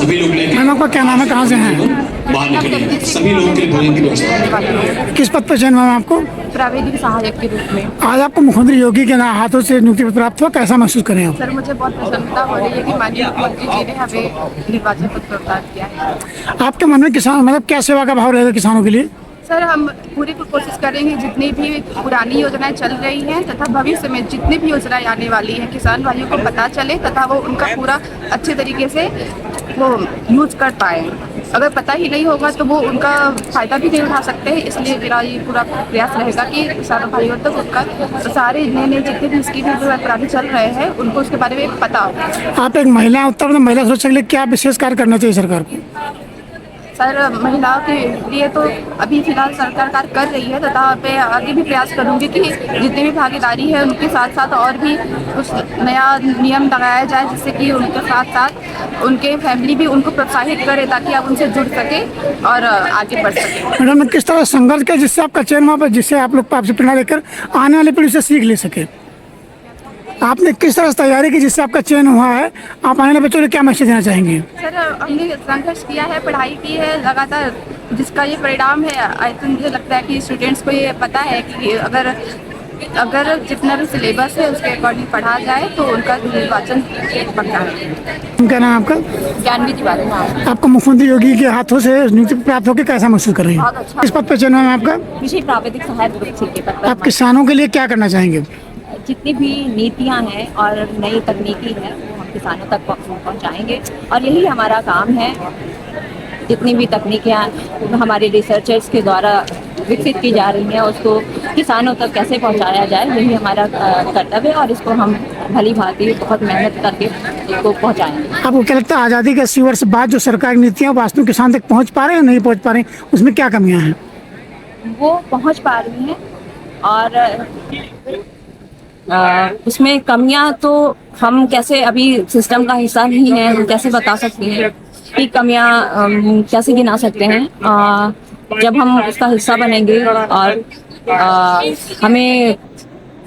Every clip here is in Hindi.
सभी लोग लेके मैम आपका क्या नाम है, कहाँ से हैं? बाहर निकलेंगे। सभी लोगों के भोजन की व्यवस्था। किस पद पर चयन हुआ मैम आपको? प्राविधिक सहायक के रूप में। आज आपको मुख्यमंत्री योगी के हाथों से नियुक्ति पत्र प्राप्त हुआ, कैसा महसूस करें आप? सर मुझे बहुत प्रसन्नता हो रही है कि माननीय मुख्यमंत्री जी ने हमें निर्वाचन पत्र प्रदान किया है। आपके मन में किसान मतलब क्या सेवा का भाव रहेगा किसानों के लिए? सर हम पूरी कोशिश करेंगे जितनी भी पुरानी योजनाएं चल रही हैं तथा भविष्य में जितनी भी योजनाएं आने वाली हैं किसान भाइयों को पता चले तथा वो उनका पूरा अच्छे तरीके से वो यूज कर पाए। अगर पता ही नहीं होगा तो वो उनका फ़ायदा भी नहीं उठा सकते हैं, इसलिए मेरा ये पूरा प्रयास रहेगा कि किसानों भाइयों तक उनका सारे नए नए जितने भी स्कीम पुराने चल रहे हैं उनको उसके बारे में पता हो। आप एक महिला उत्तर प्रदेश महिला सुरक्षा के लिए क्या विशेष कार्य करना चाहिए सरकार को? सर महिलाओं के लिए तो अभी फिलहाल सरकार कार्य कर रही है तथा मैं आगे भी प्रयास करूंगी कि जितनी भी भागीदारी है उनके साथ साथ और भी कुछ नया नियम लगाया जाए जिससे कि उनके साथ साथ उनके फैमिली भी उनको प्रोत्साहित करे ताकि आप उनसे जुड़ सके और आगे बढ़ सके। मैडम किस तरह संघर्ष किया जिससे आपका चयन हुआ, जिससे आप लोग आपसे प्रेरणा लेकर आने वाली पीढ़ी से सीख ले सके? आपने किस तरह से तैयारी की जिससे आपका चयन हुआ है? आप आने वाले बच्चों को क्या मैसेज देना चाहेंगे? सर हमने संघर्ष किया है, पढ़ाई की है लगातार, जिसका ये परिणाम है। आई थिंक मुझे लगता है कि स्टूडेंट्स को ये पता है कि अगर जितना भी सिलेबस है उसके अकॉर्डिंग पढ़ा जाए तो उनका निर्वाचन पक्का है। क्या नाम है आपका? ज्ञानवी तिवारी नाम। आपको मुख्यमंत्री योगी के हाथों से नियुक्ति प्राप्त होकर कैसा महसूस कर रही हैं? बहुत अच्छा। किस पद पर चयन हुआ है आपका? विशेष प्राविधिक सहायक ग्रुप के पद पर। आप किसानों के लिए क्या करना चाहेंगे? जितनी भी नीतियां हैं और नई तकनीकी है वो हम किसानों तक पहुंचाएंगे और यही हमारा काम है। जितनी भी तकनीकें हमारे रिसर्चर्स के द्वारा विकसित की जा रही हैं उसको किसानों तक कैसे पहुंचाया जाए यही हमारा कर्तव्य है और इसको हम भली भांति बहुत मेहनत करके इसको पहुंचाएंगे। आपको क्या लगता है आज़ादी के 80 वर्ष बाद जो सरकारी नीतियाँ वास्तव किसान तक पहुँच पा रहे हैं या नहीं पहुँच पा रहे हैं, उसमें क्या कमियाँ हैं? वो पहुंच पा रही हैं और उसमें कमियां तो हम कैसे अभी सिस्टम का हिस्सा नहीं है, हम कैसे बता सकते हैं कि कमियां कैसे गिना सकते हैं। जब हम उसका हिस्सा बनेंगे और हमें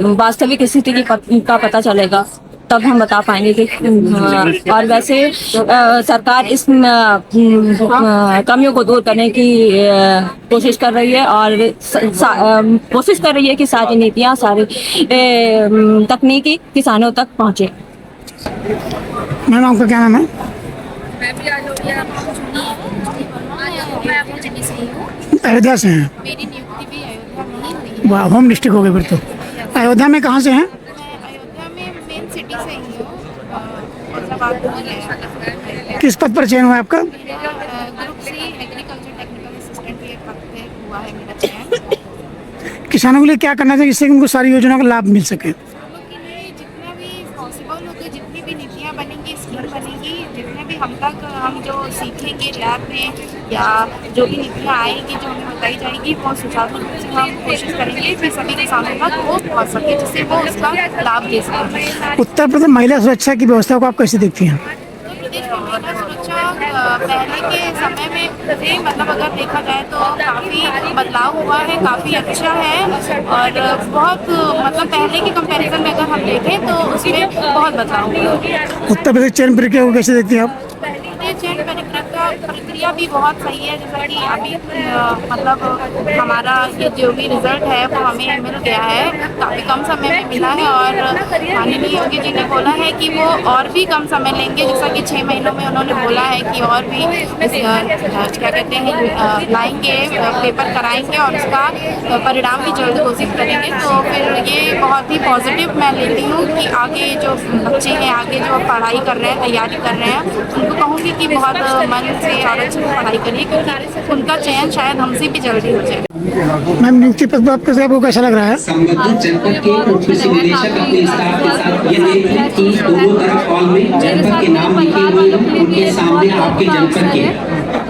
वास्तविक स्थिति का पता चलेगा तब हम बता पाएंगे कि और वैसे सरकार इस कमियों को दूर करने की कोशिश कर रही है और कोशिश कर रही है कि सारी नीतियाँ सारी तकनीकी किसानों तक पहुँचे। मैम आपका क्या नाम है? मैं भी अयोध्या से हैं? मेरी नियुक्ति भी अयोध्या में ही हुई है। वाह, होम डिस्ट्रिक्ट हो गए फिर तो। अयोध्या में कहाँ से हैं? मैं अयोध्या में मेन सिटी से ही हूँ। फैजाबाद में किस पद पर चयन हुआ है आपका? Group C agriculture technical assistant ये पद पे हुआ है मेरा चयन। किसानों के लिए क्या करना चाहिए जिससे कि उनको सारी योजनाओं का लाभ मिल सके? लोगों के लिए जितना भी पॉसिबल होगा, जितनी भी नीतियाँ बनेंगी, स्कीम बनेगी, जितने भी हम जो सीखेंगे लैब में या जो भी नीतियाँ आएंगी जो हमें बताई जाएगी वो सुचारू रूप से हम कोशिश करेंगे कि सभी किसानों तक वो पहुँच सके जिससे वो उसका लाभ ले सकें। उत्तर प्रदेश महिला सुरक्षा की व्यवस्था को आप कैसे देखती हैं? प्रदेश में महिला सुरक्षा पहले के समय में से मतलब अगर देखा जाए तो काफ़ी बदलाव हुआ है, काफ़ी अच्छा है और बहुत मतलब पहले के कंपैरिजन में अगर हम देखें तो उसमें बहुत बदलाव हुआ है। उत्तर प्रदेश चयन प्रक्रिया को कैसे देखती हैं आप? चयन प्रक्रिया भी बहुत सही है, जैसा कि अभी मतलब हमारा ये जो भी रिजल्ट है वो हमें मिल गया है, काफ़ी कम समय में मिला है और माननीय योगी जी ने बोला है कि वो और भी कम समय लेंगे, जैसा कि 6 महीनों में उन्होंने बोला है कि और भी क्या कहते हैं लाएंगे, पेपर कराएंगे और उसका परिणाम भी जल्द घोषित करेंगे। तो फिर ये बहुत ही पॉजिटिव मैं लेती हूँ कि आगे जो बच्चे हैं, आगे जो पढ़ाई कर रहे हैं, तैयारी कर रहे हैं, उनको कहूँगी कि बहुत मन से और अच्छे से पढ़ाई करिए क्योंकि उनका चयन शायद हमसे भी जल्दी हो जाए। मैम नियुक्ति पत्र आपको कैसा लग रहा है? संबंधित जनपद के उप कृषि निदेशक अपने स्टाफ के साथ ये देख रहे हैं कि दोनों तरफ हॉल में जनपद के नाम लिखे हुए हैं, उनके सामने आपके जनपद के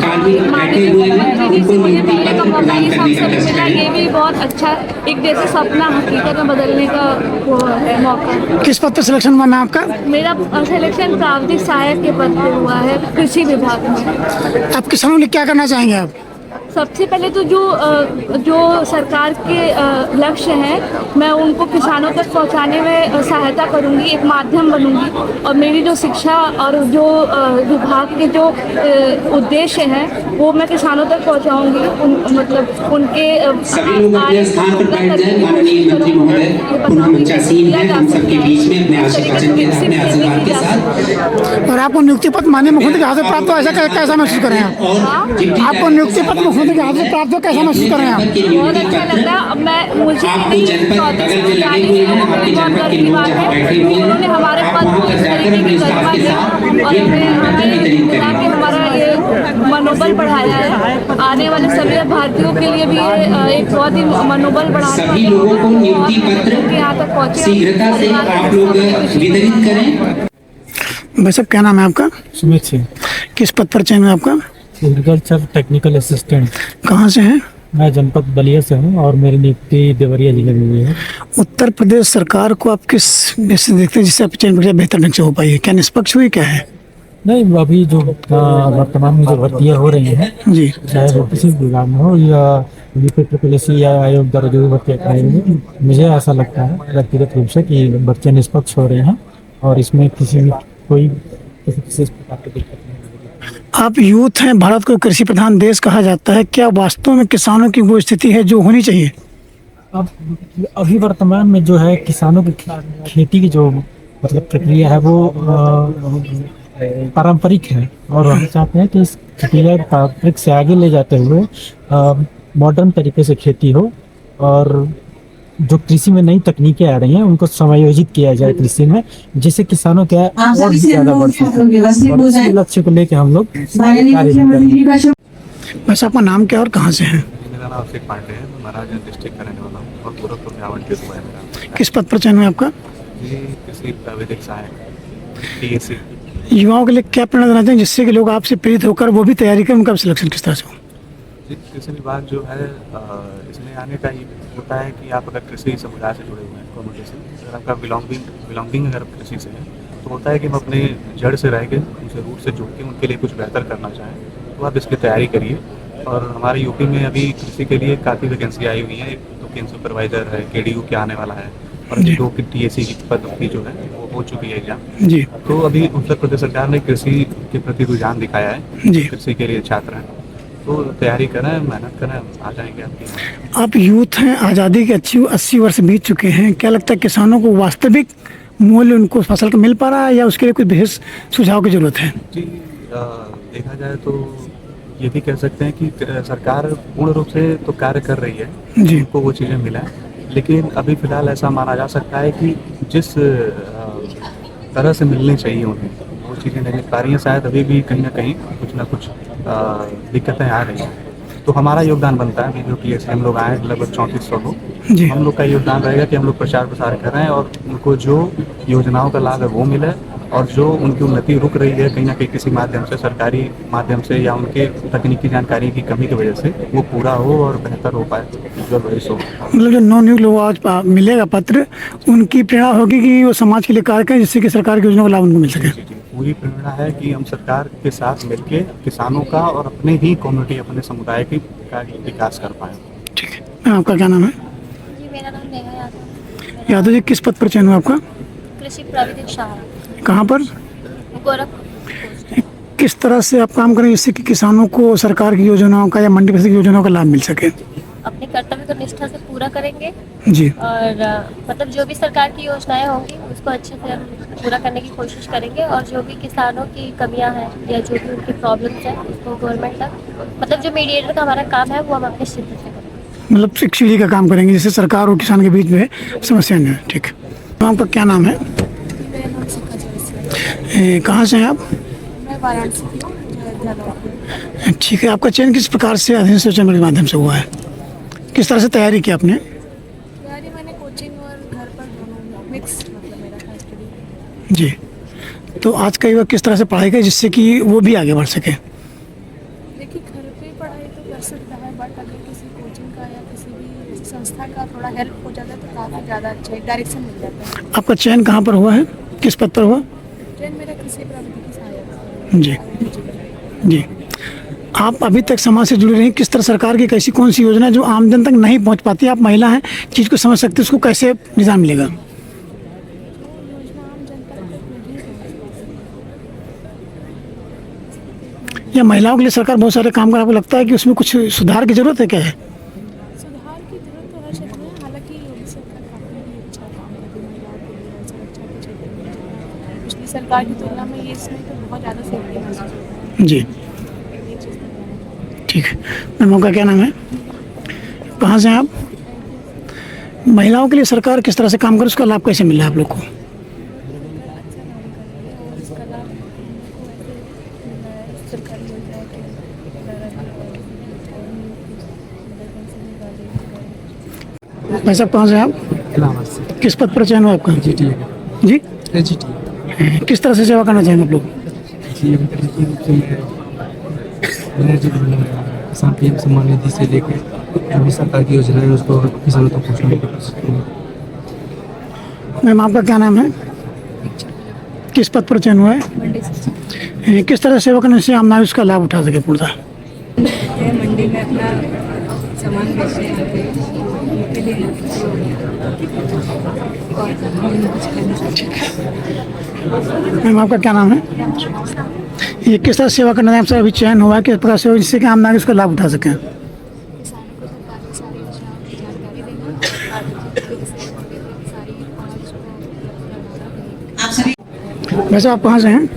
कार्मिक बैठे हुए हैं, उनको नियुक्ति पत्र प्रदान करने का कष्ट करें। ये भी बहुत अच्छा एक जैसे सपना हकीकत में बदलने का वो है मौका। किस पद पर सिलेक्शन हुआ मैम आपका? मेरा सिलेक्शन प्राविधिक सहायक के पद पे हुआ है कृषि विभाग में। आप किसानों के लिए क्या करना चाहेंगे आप? सबसे पहले तो जो सरकार के लक्ष्य हैं, मैं उनको किसानों तक पहुंचाने में सहायता करूंगी, एक माध्यम बनूंगी। और मेरी जो शिक्षा और जो विभाग के जो उद्देश्य हैं वो मैं किसानों तक पहुंचाऊंगी। मतलब उनके सभी लोग अपने स्थान पर बैठ जाएं। माननीय मंत्री महोदय पुनः मंचासीन हैं हम सबके बीच में अपने आशीर्वचन के अपने आशीर्वाद के साथ। और आपको नियुक्ति पत्र माननीय मुख्यमंत्री के हाथ से प्राप्त हो, ऐसा कैसा महसूस कर रहे हैं आप? आपको नियुक्ति पत्र मुख्यमंत्री के हाथ से प्राप्त हो, कैसा महसूस कर रहे हैं आप? बहुत अच्छा लग रहा है। मैं मुझे आपको जनपद बगल में लगे हुए हैं, आपके जनपद के लोग जहाँ बैठे हुए हैं, उन्होंने हमारे आप पद वहाँ पर जाकर अपने स्टाफ के साथ ये प्रमाण पत्र वितरित करें। हमारा ये मनोबल बढ़ाया है। आने वाले सभी भारतीयों के लिए भी ये एक बहुत ही मनोबल बढ़ाया है। सभी लोगों को नियुक्ति पत्र यहाँ तक पहुँचे शीघ्रता से आप लोग वितरित करें। भाई साहब क्या नाम है आपका? सुमित सिंह, किस पद पर चयन हुआ आपका? Agriculture technical assistant. कहाँ से हैं? मैं जनपद बलिया से हूँ और मेरी नियुक्ति देवरिया जिले में हुई है। उत्तर प्रदेश सरकार को आप किस बेस से देखते हैं जिससे आपकी चयन प्रक्रिया बेहतर ढंग से हो पाई है? क्या निष्पक्ष हुई, क्या है? नहीं, अभी जो वर्तमान में जो भर्तियाँ हो रही हैं, जी, चाहे वो किसी भी विभाग में हो या यूपीपीएससी या आयोग द्वारा जो भी भर्तियाँ कराई हैं, मुझे ऐसा लगता है व्यक्तिगत रूप से कि भर्तियाँ निष्पक्ष हो रही हैं और इसमें किसी प्रकार की दिक्कत नहीं। आप यूथ हैं, भारत को कृषि प्रधान देश कहा जाता है, क्या वास्तव में किसानों की वो स्थिति है जो होनी चाहिए? अब अभी वर्तमान में जो है किसानों की खेती की जो मतलब प्रक्रिया है वो पारंपरिक है और हम चाहते हैं कि इस प्रक्रिया पारंपरिक से आगे ले जाते हुए मॉडर्न तरीके से खेती हो और जो कृषि में नई तकनीकें आ रही हैं उनको समायोजित किया जाए कृषि में, जिससे किसानों के और भी ज्यादा बढ़ सके। और इसी लक्ष्य को लेकर हम लोग कार्य करेंगे। बस आपका नाम क्या और कहाँ से हैं? मेरा नाम अभिषेक पांडे है, मैं महाराजगंज डिस्ट्रिक्ट का रहने वाला हूँ और गोरखपुर में आवंटित हुआ है मेरा। किस पद पर चयन हुआ आपका? ये कृषि प्राविधिक सहायक TAC। युवाओं के लिए क्या प्रेरणा देना चाहिए जिससे कि लोग आपसे प्रेरित होकर वो भी तैयारी करें, उनका सिलेक्शन किस तरह से हो? कृषि विभाग जो है इसमें आने का ये होता है कि आप अगर कृषि समुदाय से जुड़े हुए हैं, कम्युनिटी से, अगर आपका बिलोंगिंग अगर कृषि से है तो होता है कि हम अपने जड़ से रह के उनसे रूट से जुड़ के उनके लिए कुछ बेहतर करना चाहें तो आप इसकी तैयारी करिए। और हमारे यूपी में अभी कृषि के लिए काफ़ी वैकेंसी आई हुई है। एक तो केंद्र सुपरवाइजर है, KDU के आने वाला है और 2 की TAC की पद की जो है वो हो चुकी है एग्जाम जी। तो अभी उत्तर प्रदेश सरकार ने कृषि के प्रति रुझान दिखाया है जी। कृषि के लिए छात्र हैं तो तैयारी करें, मेहनत करें, आ जाएंगे आपके। आप यूथ हैं, आज़ादी के 80 वर्ष बीत चुके हैं, क्या लगता है किसानों को वास्तविक मूल्य उनको फसल का मिल पा रहा है या उसके लिए कुछ विशेष सुझाव की जरूरत है? जी, देखा जाए तो ये भी कह सकते हैं कि सरकार पूर्ण रूप से तो कार्य कर रही है, जी। उनको वो चीज़ें मिला है, लेकिन अभी फिलहाल ऐसा माना जा सकता है कि जिस तरह से मिलनी चाहिए उन्हें वो चीज़ें नहीं मिल पा रही हैं। शायद अभी भी कहीं ना कुछ दिक्कतें आ रही हैं। तो हमारा योगदान बनता है, जो कि हम लोग आए लगभग 3400 लोग, जी। हम लोग का योगदान रहेगा कि हम लोग प्रचार प्रसार कर रहे हैं और उनको जो योजनाओं का लाभ है वो मिले और जो उनकी उन्नति रुक रही है कहीं ना कहीं किसी माध्यम से, सरकारी माध्यम से या उनके तकनीकी जानकारी की कमी की वजह से वो पूरा हो और बेहतर हो पाए। मतलब जो नौ लोग आज मिलेगा पत्र, उनकी प्रेरणा होगी कि वो समाज के लिए कार्य करें जिससे कि सरकार की योजना का लाभ उनको मिल सके। पूरी प्रेरणा है कि हम सरकार के साथ मिलके किसानों का और अपने ही कम्युनिटी, अपने समुदाय का विकास कर पाए। ठीक है, मैम आपका क्या नाम है? जी, मेरा नाम नेहा यादव। यादव जी, किस पद पर चयन हुआ आपका? कृषि प्राविधिक सहायक। कहाँ पर? गोरखपुर। किस तरह से आप काम करें जिससे कि किसानों को सरकार की योजनाओं का या मंडी परिषद की योजनाओं का लाभ मिल सके? अपने कर्तव्य को निष्ठा से पूरा करेंगे जी। और मतलब जो भी सरकार की योजनाएं होंगी उसको अच्छे से हम पूरा करने की कोशिश करेंगे और जो भी किसानों की कमियां हैं या जो भी उनकी प्रॉब्लम्स हैं उसको गवर्नमेंट तक, मतलब जो मीडिएटर का हमारा काम है वो हम अपने क्षेत्र से करेंगे। मतलब शिक्षी का काम करेंगे जिससे सरकार और किसान के बीच में समस्या नहीं है। ठीक है, तो आपका क्या नाम है? कहाँ से हैं आप? मैं वाराणसी की। ठीक है, आपका चयन किस प्रकार से अध्ययन सूचना के माध्यम से हुआ है? किस तरह से तैयारी की आपने? तैयारी मैंने कोचिंग और घर पर दोनों मिक्स, मतलब मेरा था स्टडी। जी, तो आज का युवा किस तरह से पढ़ाई करे जिससे कि वो भी आगे बढ़ सके? देखिए, घर पे पढ़ाई तो कर सकता है, बट अगर किसी कोचिंग का या किसी भी संस्था का थोड़ा हेल्प हो जाता है तो काफ़ी ज़्यादा अच्छा डायरेक्शन मिल जाता है। आपका चयन कहाँ पर हुआ है, किस पद पर हुआ? ट्रेन मेरा कृषि प्राविधिक सहायक। जी जी। आप अभी तक समाज से जुड़े रही, किस तरह सरकार की कैसी कौन सी योजना जो आम जन तक नहीं पहुंच पाती, आप महिला हैं चीज़ को समझ सकते हैं, उसको कैसे निजाम मिलेगा? या महिलाओं के लिए सरकार बहुत सारे काम कर, आपको लगता है कि उसमें कुछ सुधार की जरूरत है? क्या है सुधार की जरूरत तो हर क्षेत्र में, हालांकि योगी सरकार काफ़ी अच्छा काम कर रही है महिलाओं के लिए और सुरक्षा के क्षेत्र में। पिछली सरकार की तुलना में ये इसमें तो बहुत ज़्यादा सेफ्टी महसूस होती है। जी ये चीज़ तो ठीक है। मैम आपका क्या नाम है, कहाँ से हैं आप? महिलाओं के लिए सरकार किस तरह से काम करे, उसका लाभ कैसे मिला है आप लोग को? इसका लाभ सरकारी योजना है कि भाई साहब कहाँ से हैं आप? किस पद पर चयन हुआ आपका? जी किस तरह से सेवा करना चाहेंगे आप लोग? किसान पीएम सम्मान निधि से लेकर जो भी सरकार की योजना है उसको किसानों तक पहुँचाने की कोशिश करेंगे। मैम आपका क्या नाम है, किस पद पर चयन हुआ है? किस तरह से सेवा करने से आम नागरिक उसका लाभ उठा सके पूर्णतः? मंडी में अपना सामान बेचने के लिए मैम आपका क्या नाम है, ये किस तरह सेवा करना है, अभी चयन हुआ है किस प्रकार से जिससे कि आम नागरिक उसका लाभ उठा सकें? वैसे आप कहाँ से हैं,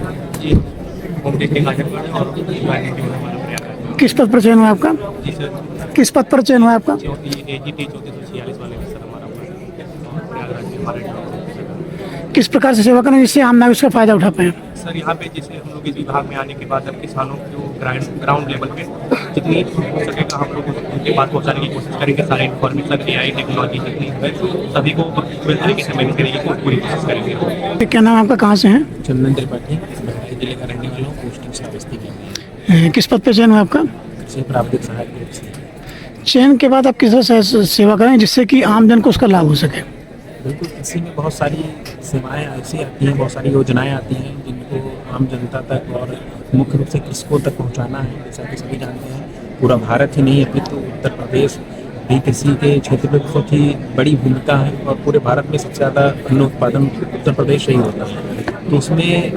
किस पद पर चयन हुआ आपका? किस पद पर चयन हुआ आपका? किस प्रकार से सेवा करें जिससे आम नागरिक उसका फायदा उठा पाए? सर यहाँ पे जैसे हम लोग इस विभाग में आने के बाद अब किसानों को ग्राउंड लेवल पे जितनी हो सकेगा हम लोग उनके पास पहुँचाने की कोशिश करेंगे। सारे इन्फॉर्मेशन AI टेक्नोलॉजी जितनी है सभी को पूरी तरीके से मैनेज करने की पूरी कोशिश करेंगे। क्या नाम आपका, कहाँ से हैं? चंदन त्रिपाठी बहराइच जिले का रहने वाला हूँ, पोस्टिंग श्रावस्ती में। किस पद पर चयन हुआ आपका? कृषि प्रावधानिक सहायक के रूप से। चयन के बाद आप किस तरह से सेवा करें जिससे कि आम जन को उसका लाभ हो सके? बिल्कुल, कृषि में बहुत सारी सेवाएं ऐसी आती हैं, बहुत सारी योजनाएं आती हैं जिनको आम जनता तक और मुख्य रूप से कृषकों तक पहुंचाना है। जैसा कि सभी जानते हैं पूरा भारत ही नहीं अपितु उत्तर प्रदेश भी कृषि के क्षेत्र में बहुत ही बड़ी भूमिका है और पूरे भारत में सबसे ज़्यादा अन्न उत्पादन उत्तर प्रदेश से ही होता है। तो उसमें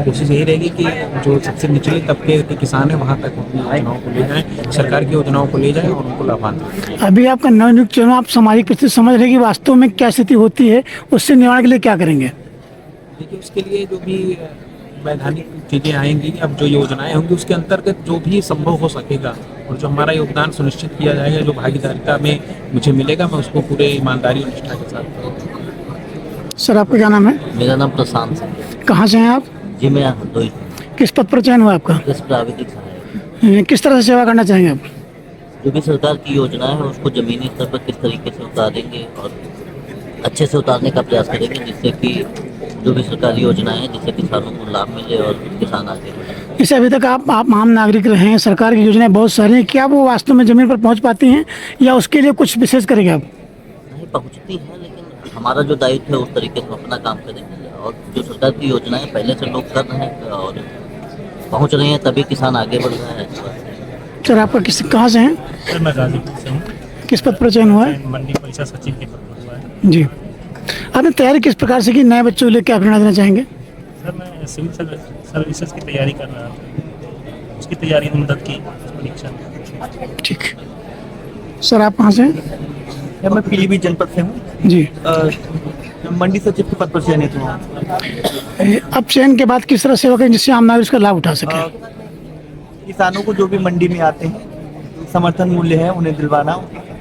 कोशिश यही रहेगी कि जो सबसे निचले तबके के किसान हैं वहाँ तक अपनी योजनाओं को ले जाएं, सरकार की योजनाओं को ले जाएं और उनको लाभान्वित। अभी आपका नवनियुक्त चुनाव, आप सामाजिक परिस्थिति समझ रहे कि वास्तव में क्या स्थिति होती है, उससे निवारण के लिए क्या करेंगे? देखिए उसके लिए जो भी वैधानिक चीज़ें आएंगी, अब जो योजनाएं होंगी उसके अंतर्गत जो भी संभव हो सकेगा और जो हमारा योगदान सुनिश्चित किया जाएगा, जो भागीदारिता में मुझे मिलेगा मैं उसको पूरे ईमानदारी और निष्ठा के साथ करूँगा। सर आपका क्या नाम है? मेरा नाम प्रशांत है। कहाँ से हैं आप? जी मैं हरदोई। किस पद पर चयन हुआ आपका? कृषि प्रावधानिक सहायक। किस तरह से सेवा करना चाहेंगे आप? जो भी सरकार की योजना है उसको जमीनी स्तर पर किस तरीके से उतारेंगे और अच्छे से उतारने का प्रयास करेंगे जिससे कि जो भी सरकारी योजनाएं हैं जिससे किसानों को लाभ मिले और किसान आगे बढ़े। जैसे अभी तक आप आम नागरिक रहे हैं, सरकार की योजनाएं बहुत सारी हैं, क्या वो वास्तव में जमीन पर पहुंच पाती हैं या उसके लिए कुछ विशेष करेंगे आप? नहीं पहुंचती है, लेकिन हमारा जो दायित्व है उस तरीके से अपना काम करेंगे और जो सरकार की योजनाएं पहले से लोग कर रहे हैं और पहुँच रहे हैं तभी किसान आगे बढ़ रहा है। सर आपका कहाँ से हैं? सर मैं गाजीपुर से हूँ। किस पद पर चयन हुआ है? मंडी परिषद सचिव के पद पर हुआ है। जी आपने तैयारी किस प्रकार से की, नए बच्चों के लिए क्या प्रेरणा देना चाहेंगे? सर मैं सिविल सर्विसेज की तैयारी कर रहा था, उसकी तैयारी में मदद की परीक्षा में। ठीक। सर आप कहाँ से हैं? मैं पीलीभीत जनपद से हूँ जी। मंडी सचिव के पद पर चयनित हुआ। अब चयन के बाद किस तरह सेवा करें जिससे आम नागरिक उसका लाभ उठा सके? किसानों को जो भी मंडी में आते हैं समर्थन मूल्य है उन्हें दिलवाना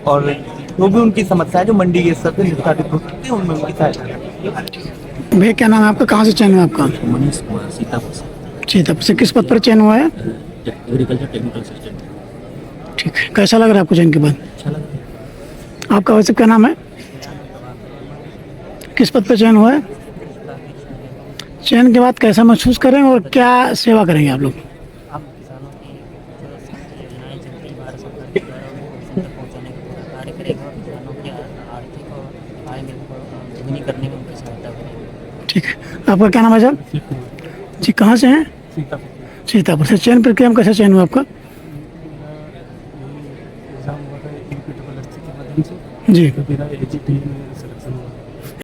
और जो भी उनकी समस्याएं जो मंडी के स्तर पर निष्पादित हो सकती है उनमें उनकी सहायता। भैया क्या नाम है आपका, कहाँ से चयन हुआ आपका? मनीष कुमार सीतापुर से। सीतापुर से। किस पद पर चयन हुआ है? Agriculture technical assistant. ठीक है, कैसा लग रहा है आपको चयन के बाद? अच्छा लग रहा है। आपका वैसे क्या नाम है, किस पद पर चयन हुआ है? चयन के बाद कैसा महसूस करें और क्या सेवा करेंगे आप लोग? ठीक है, आपका क्या नाम है सर? जी कहाँ से हैं? सीतापुर से। चयन प्रक्रिया में कैसे चयन हुआ आपका? जी। तो मेरा AGP में